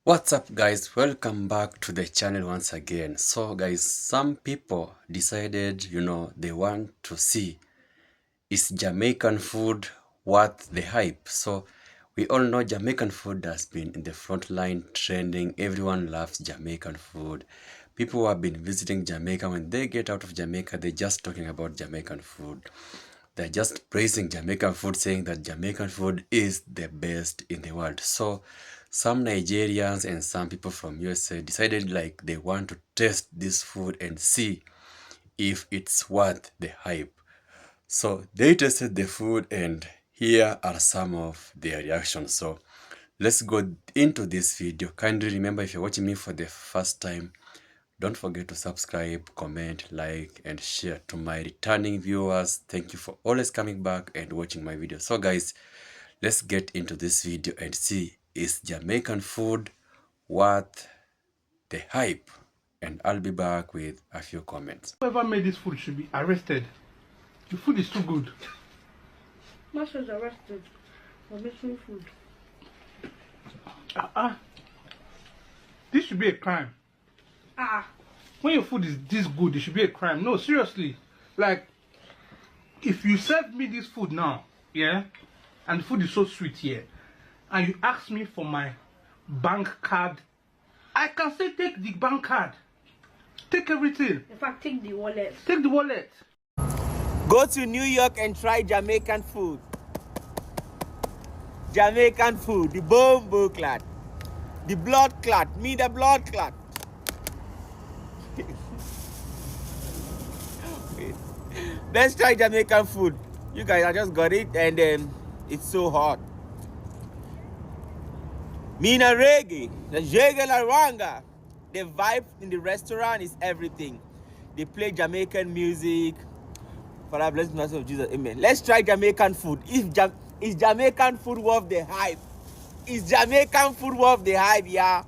What's up guys, welcome back to the channel once again. So guys, some people decided they want to see, is Jamaican food worth the hype? So we all know Jamaican food has been in the front line trending. Everyone loves Jamaican food. People who have been visiting Jamaica, when they get out of Jamaica, they're just talking about Jamaican food. They're just praising Jamaican food, saying that Jamaican food is the best in the world. So some Nigerians and some people from USA decided like they want to test this food and see if it's worth the hype. So they tested the food and here are some of their reactions. So let's go into this video. Kindly remember, if you're watching me for the first time, don't forget to subscribe, comment, like, and share. To my returning viewers, thank you for always coming back and watching my videos. So guys, let's get into this video and see, is Jamaican food worth the hype? And I'll be back with a few comments. Whoever made this food should be arrested. The food is too good. Master's arrested for making food. This should be a crime. When your food is this good, it should be a crime. No, seriously. Like, if you serve me this food now, yeah, and the food is so sweet here, and you ask me for my bank card, I can say take the bank card. Take everything. In fact, take the wallet. Take the wallet. Go to New York and try Jamaican food. Jamaican food, the bombo clot, the blood clot, me the blood clot. Let's try Jamaican food. You guys, I just got it and it's so hot. Mina reggae, the jagga la ranga. The vibe in the restaurant is everything. They play Jamaican music. For the blessed mercy of Jesus, amen. Let's try Jamaican food. Is Jamaican food worth the hype? Is Jamaican food worth the hype, yeah?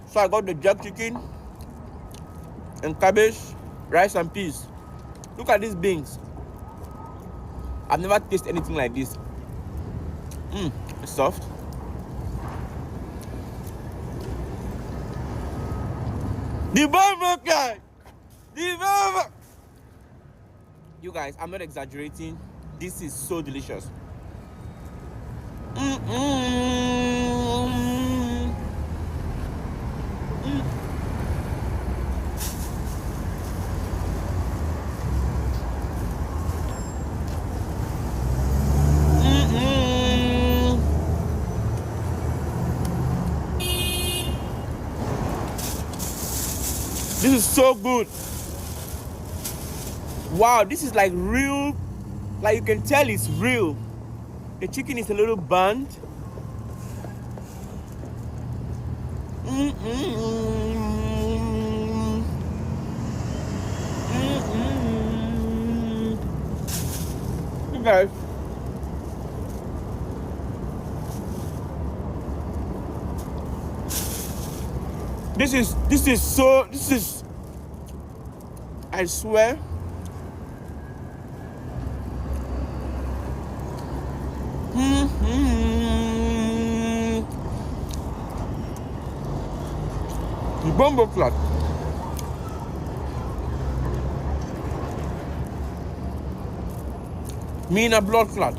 So I got the jerk chicken and cabbage, rice and peas. Look at these beans. I've never tasted anything like this. It's soft. The bomb guy! The bomb! You guys, I'm not exaggerating. This is so delicious. This is so good. Wow, this is like real, like you can tell it's real. The chicken is a little burnt. You guys, this is I swear, the bombo clot. Me in a blood clot.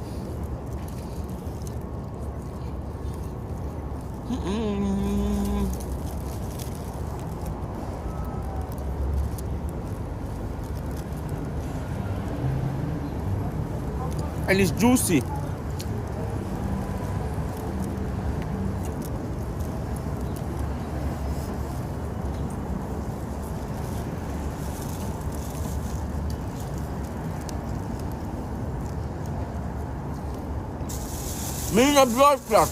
And it's juicy. Me in a blood clot.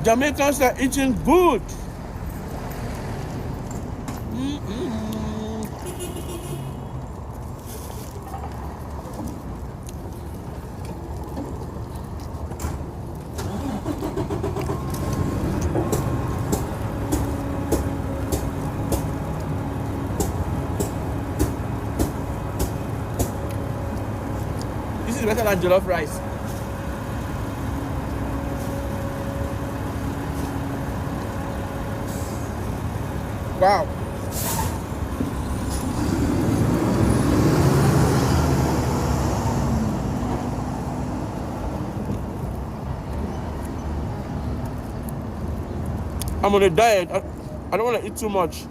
Jamaicans are eating good. is better than jollof rice. Wow. I'm on a diet. I don't want to eat too much.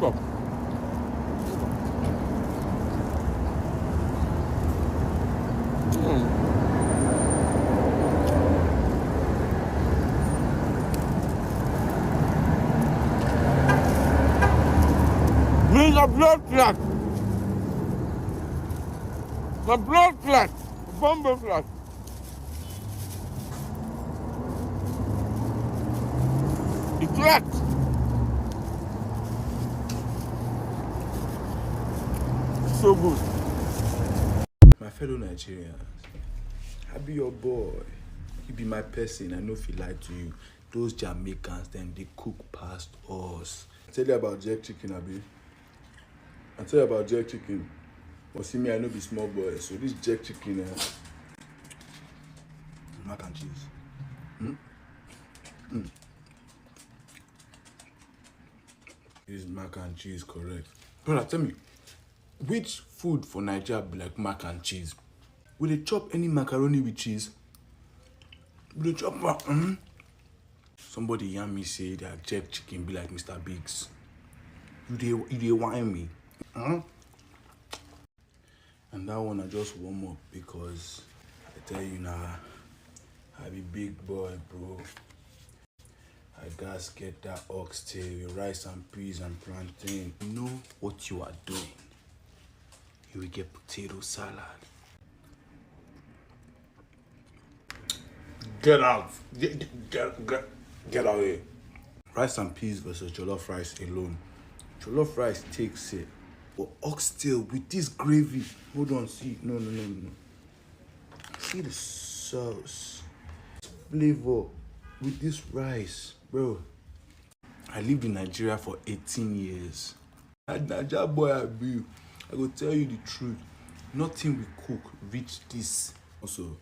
Okay. Means a blood clot. My blood clot. Bumble clot. The clot. So good. My fellow Nigerians, I be your boy. You be my person. I know if he lied to you. Those Jamaicans, then they cook past us. I tell you about jerk chicken, Abi. I tell you about jerk chicken. But see me, I know be small boy. So this jerk chicken, mac and cheese. This mac and cheese, correct. Brother, tell me, which food for Nigeria be like mac and cheese? Will they chop any macaroni with cheese? Will they chop Somebody yarn me say that jerk chicken be like Mr. Biggs. You they whine me. And that one I just warm up because I tell you now, I be big boy, bro. I gotta get that oxtail with rice and peas and plantain. You know what you are doing. You will get potato salad. Get out. Get out here. Rice and peas versus jollof rice alone. Jollof rice takes it. But oxtail with this gravy. Hold on, see. No. See the sauce. Flavor with this rice. Bro, I lived in Nigeria for 18 years. Nigeria boy I be. I go tell you the truth. Nothing we cook reach this. Also,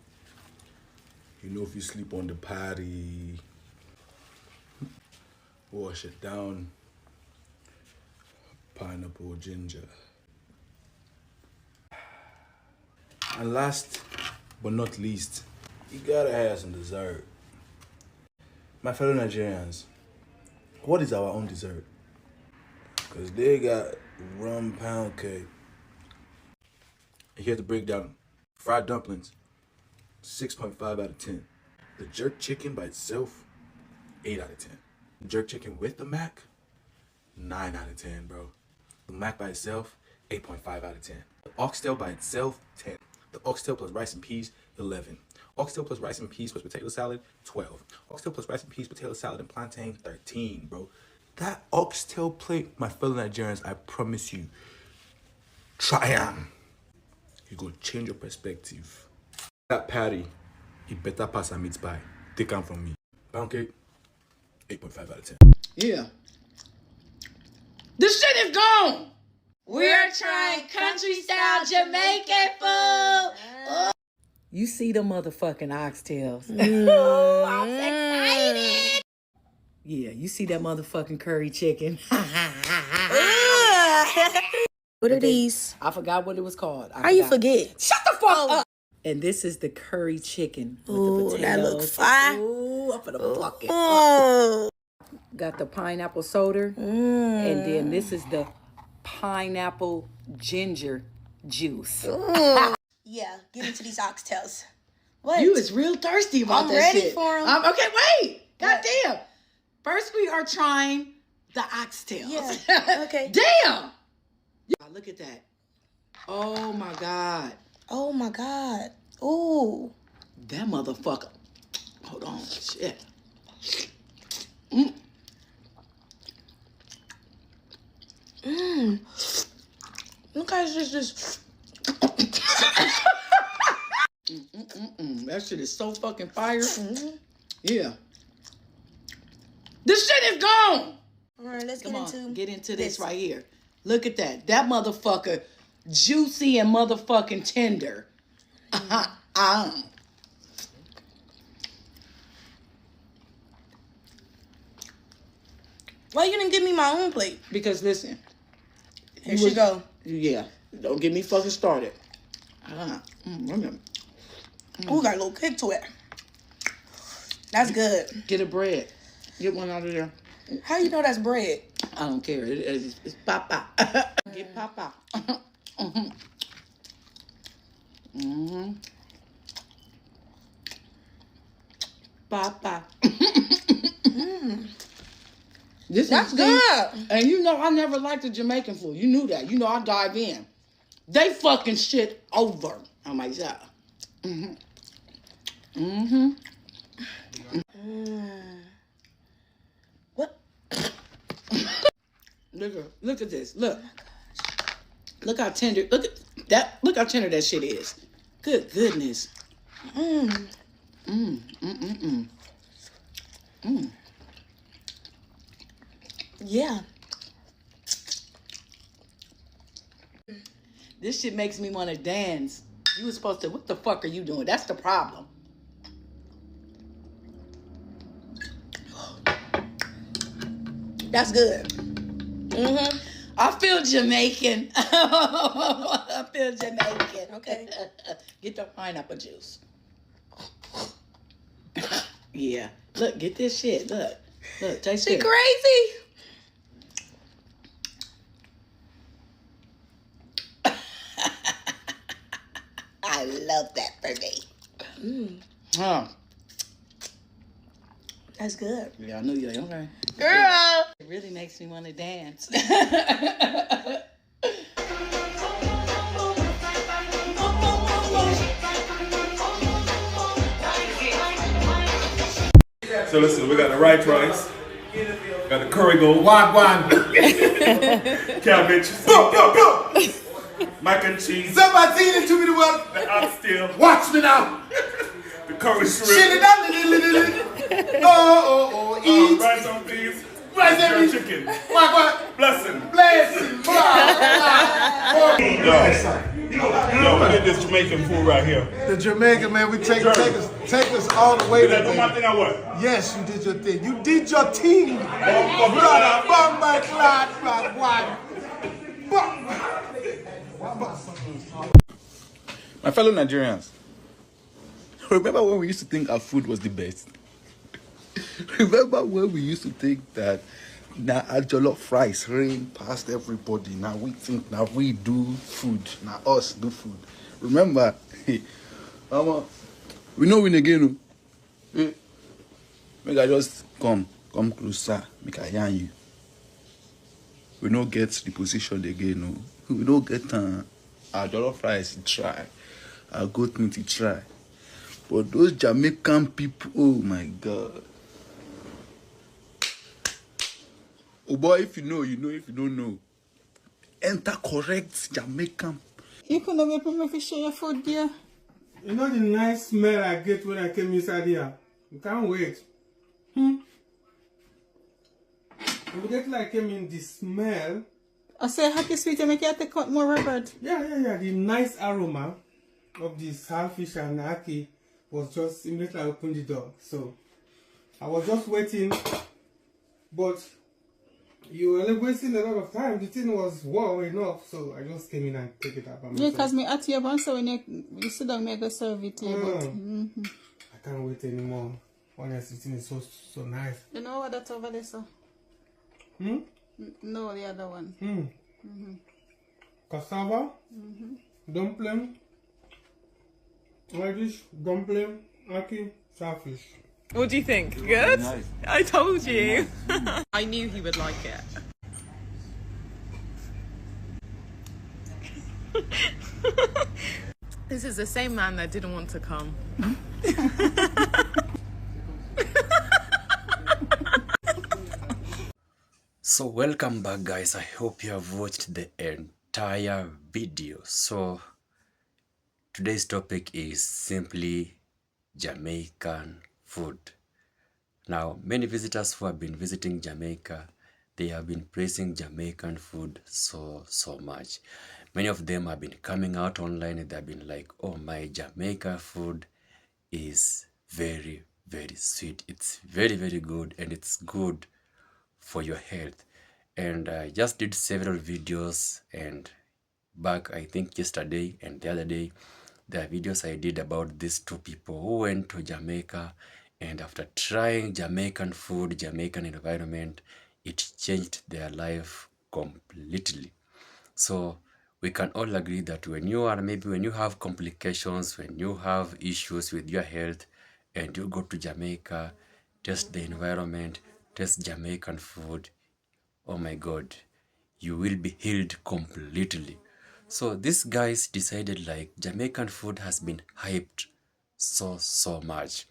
you know if you sleep on the party, wash it down. Pineapple, ginger. And last but not least, you gotta have some dessert. My fellow Nigerians, what is our own dessert? Because they got rum pound cake. And here's the breakdown. Fried dumplings, 6.5 out of 10. The jerk chicken by itself, 8 out of 10. The jerk chicken with the mac, 9 out of 10, bro. The mac by itself, 8.5 out of 10. The oxtail by itself, 10. The oxtail plus rice and peas, 11. Oxtail plus rice and peas plus potato salad, 12. Oxtail plus rice and peas, potato salad, and plantain, 13, bro. That oxtail plate, my fellow Nigerians, I promise you, try them. You go change your perspective. That patty, it better pass a meat pie. Take them from me. Pound cake, 8.5 out of 10. Yeah. This shit is gone. We're trying country-style Jamaican food. You see the motherfucking oxtails. Oh, I'm excited. Yeah, you see that motherfucking curry chicken. What are these? I forgot what it was called. How you forget? Shut the fuck up. And this is the curry chicken. Ooh, that looks fire. Ooh, I'm finna fuck it up. Got the pineapple soda. And then this is the pineapple ginger juice. Yeah, get into these oxtails. What? You is real thirsty about I'm that ready shit. for 'em. Okay, wait. Goddamn. First we are trying the oxtails. Yeah, okay. Damn. Look at that. Oh my God. Oh my God. Ooh. That motherfucker. Hold on. Shit. Look how it's just. That shit is so fucking fire. Yeah. This shit is gone. All right, let's Come get on, into get into this right here. Look at that. That motherfucker juicy and motherfucking tender. Why you didn't give me my own plate? Because listen, Here she go. yeah, don't get me fucking started. Ooh, got a little kick to it. That's good. Get a bread. Get one out of there. How you know that's bread? I don't care. It's papa. Get papa. Papa. That's good. And you know I never liked the Jamaican food. You knew that. You know I dive in. They fucking shit over on myself. What? Look at this. Look. Look how tender. Look at that. Look how tender that shit is. Good goodness. Yeah. This shit makes me want to dance. You was supposed to. What the fuck are you doing? That's the problem. That's good. I feel Jamaican. I feel Jamaican. Okay. Get the pineapple juice. Yeah. Look, get this shit. Look, taste She it. crazy. I love that for me. Huh. That's good. Yeah, I knew you. Okay. Girl. It really makes me want to dance. So listen, we got the white rice, got the curry gold, cabbage, mac and cheese, Somebody seen it to me the one. the oxtail, Watch me now. the curry shrimp, Eat. rice on peas, Rice and and peas. chicken. What? Blessing. Blessing. Yo, we get this Jamaican food right here. The Jamaican, man, we take us all the way Did I there, do my baby. thing or what? Yes, you did your thing. You did your thing. Brother, bomber clad, black one. My fellow Nigerians, remember when we used to think our food was the best? Remember when we used to think that now our jollof rice reign past everybody? Now we think now we do food. Now us do food. Remember? Mama, we know win again. Hey, make I just come closer. Make I yarn you. We don't get the position again. No. We don't get our jollof rice to try. Our goat meat to try. But those Jamaican people, oh my God. Oh boy, if you know, you know. If you don't know, enter correct Jamaican. You couldn't wait for me to share your food, dear. You know the nice smell I get when I came inside here? You can't wait. You get like came in the smell. I say happy sweet, you make you take out more rubber. Yeah. The nice aroma of the saltfish and ackee was just immediately I opened the door. So I was just waiting, but you were wasting a lot of time. The thing was well enough, so I just came in and take it up. Yeah, because me at your one, so when you sit down, me go serve it to you. But I can't wait anymore. Honestly, the thing is so nice. you know what that's over there, sir? No, the other one. Cassava, dumpling, radish, dumpling, ackee, saltfish. What do you think? Good? Nice. I told you. I knew he would like it. This is the same man that didn't want to come. So welcome back, guys. I hope you have watched the entire video. So today's topic is simply Jamaican food. Now, many visitors who have been visiting Jamaica, they have been praising Jamaican food so much. Many of them have been coming out online and they've been like, oh, my Jamaica food is very, very sweet. It's very, very good, and it's good for your health. And I just did several videos, and back I think yesterday and the other day, there are videos I did about these two people who went to Jamaica, and after trying Jamaican food, Jamaican environment, it changed their life completely. So we can all agree that when you have complications, when you have issues with your health, and you go to Jamaica, test the environment, test Jamaican food, oh my God, you will be healed completely. So these guys decided like Jamaican food has been hyped so much.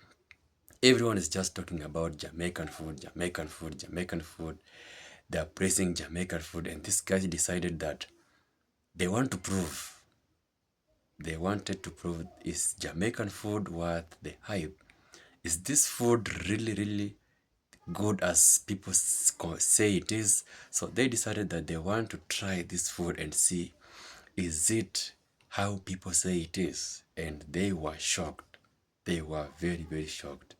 Everyone is just talking about Jamaican food, Jamaican food, Jamaican food. They are praising Jamaican food, and these guys decided that they wanted to prove, is Jamaican food worth the hype? Is this food really good as people say it is? So they decided that they want to try this food and see, is it how people say it is? And they were shocked. They were very shocked.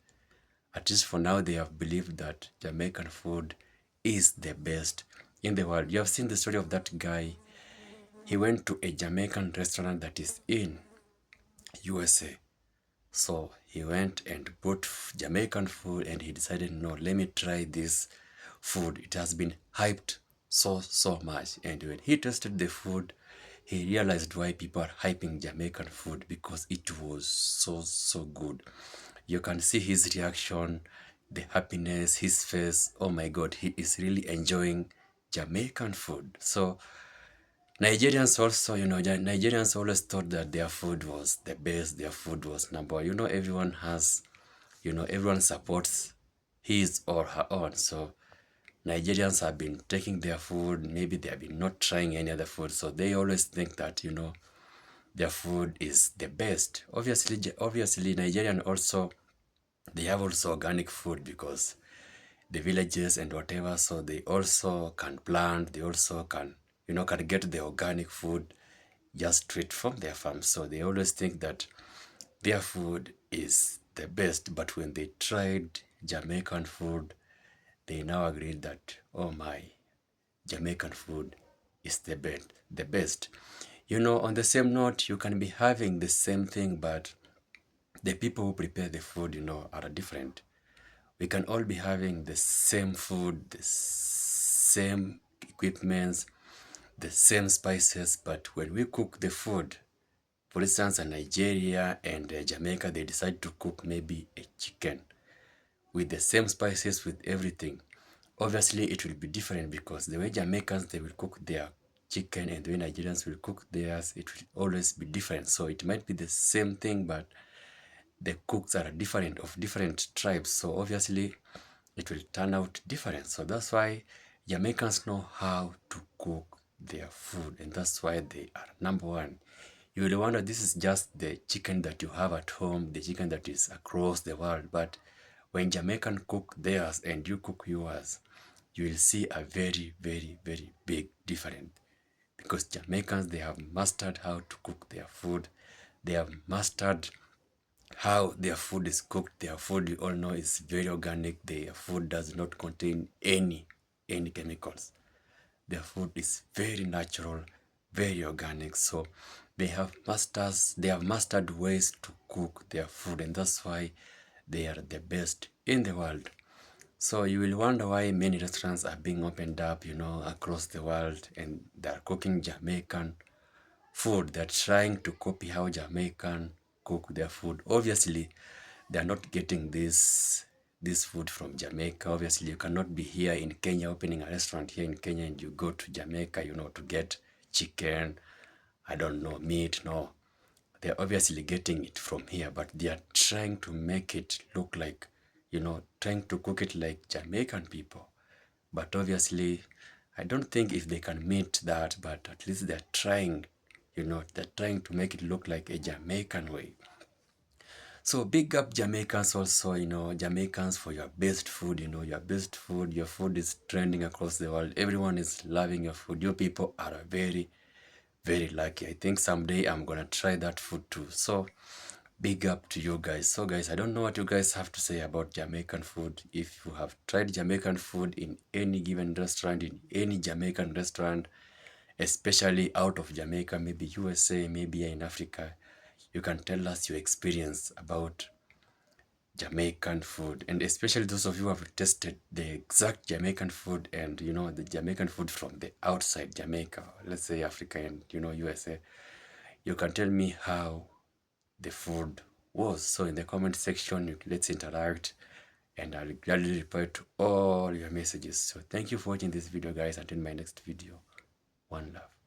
At least for now, they have believed that Jamaican food is the best in the world. You have seen the story of that guy. He went to a Jamaican restaurant that is in USA. So he went and bought Jamaican food, and he decided, no, let me try this food. It has been hyped so much. And when he tasted the food, he realized why people are hyping Jamaican food, because it was so good. You can see his reaction, the happiness, his face. Oh my God, he is really enjoying Jamaican food. So Nigerians also, Nigerians always thought that their food was the best, their food was number one. Everyone has, everyone supports his or her own. So Nigerians have been taking their food, maybe they have been not trying any other food. So they always think that, their food is the best. Obviously, Nigerian also, they have also organic food, because the villages and whatever, so they also can plant, they also can get the organic food just straight from their farm. So they always think that their food is the best. But when they tried Jamaican food, they now agreed that, oh my, Jamaican food is the best. On the same note, you can be having the same thing, but the people who prepare the food, are different. We can all be having the same food, the same equipments, the same spices, but when we cook the food, for instance, in Nigeria and Jamaica, they decide to cook maybe a chicken with the same spices, with everything. Obviously, it will be different, because the way Jamaicans, they will cook their chicken, and the way Nigerians will cook theirs, it will always be different. So it might be the same thing, but the cooks are different, of different tribes. So obviously, it will turn out different. So that's why Jamaicans know how to cook their food, and that's why they are number one. You will wonder, this is just the chicken that you have at home, the chicken that is across the world. But when Jamaican cook theirs and you cook yours, you will see a very big difference. Because Jamaicans, they have mastered how to cook their food. They have mastered how their food is cooked. Their food, you all know, is very organic. Their food does not contain any chemicals. Their food is very natural, very organic. So they have mastered ways to cook their food, and that's why they are the best in the world. So you will wonder why many restaurants are being opened up, across the world, and they're cooking Jamaican food. They're trying to copy how Jamaican cook their food. Obviously, they're not getting this food from Jamaica. Obviously, you cannot be here in Kenya, opening a restaurant here in Kenya, and you go to Jamaica, to get chicken, I don't know, meat. No, they're obviously getting it from here, but they are trying to make it look like, trying to cook it like Jamaican people. But obviously, I don't think if they can meet that, but at least they're trying, they're trying to make it look like a Jamaican way. So big up Jamaicans also, Jamaicans, for your best food, your best food. Your food is trending across the world. Everyone is loving your food. You people are very very lucky. I think someday I'm gonna try that food too. So big up to you guys. So guys, I don't know what you guys have to say about Jamaican food. If you have tried Jamaican food in any given restaurant, in any Jamaican restaurant, especially out of Jamaica, maybe USA, maybe in Africa, you can tell us your experience about Jamaican food, and especially those of you who have tested the exact Jamaican food and you know the Jamaican food from the outside Jamaica, let's say Africa and you know USA, you can tell me how the food was. So in the comment section, let's interact and I'll gladly reply to all your messages. So thank you for watching this video guys. Until my next video, one love.